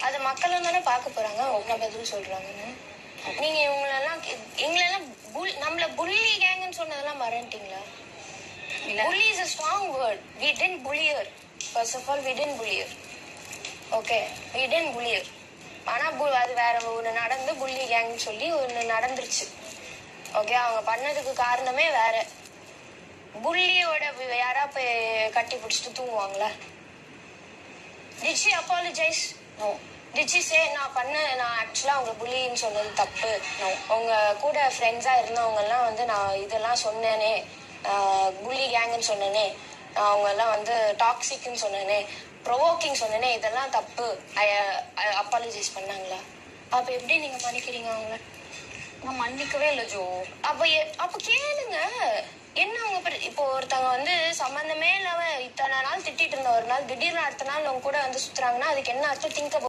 அது மக்களும் தானே பார்க்க போறாங்க என்ன பதில் சொல்றாங்கன்னு. நீங்க எங்களெல்லாம் நம்மள புள்ளி கேங்குன்னு சொன்னதெல்லாம் மறந்துட்டீங்களா? Bully is a strong word. We didn't bully her. First of all, we didn't bully her. Okay, we didn't bully her. ஆனா அது வேற ஒன்று நடந்து புள்ளி கேங்னு சொல்லி ஒன்று நடந்துருச்சு. ஓகே, அவங்க பண்ணதுக்கு காரணமே வேற. புள்ளியோட யாரா போய் கட்டி பிடிச்சிட்டு தூங்குவாங்களா? Did she apologize? No. Did she say நான் ஆக்சுவலா அவங்க புள்ளின்னு சொன்னது தப்பு? No. உங்க கூட ஃப்ரெண்ட்ஸா இருந்தவங்க எல்லாம் நான் இதெல்லாம் சொன்னேனே, புள்ளி கேங்குன்னு சொன்னேனே, அவங்க எல்லாம் டாக்ஸிக்னு சொன்னேனே, ப்ரொவோக்கிங் சொன்னேனே, இதெல்லாம் தப்பு, அப்பாலஜைஸ் பண்ணாங்களா? அப்ப எப்படி நீங்க மன்னிக்கிறீங்க அவங்கள? நான் மன்னிக்கவே இல்லை ஜோ. அப்ப கேளுங்க என்ன அவங்க இப்போ ஒருத்தவங்க சம்பந்தமே இல்லாம இத்தனை நாள் திட்டிட்டு இருந்த ஒரு நாள் திடீர்னு அடுத்த நாள் அவங்க கூட சுத்துறாங்கன்னா அதுக்கு என்ன அர்த்தம்? திங்க்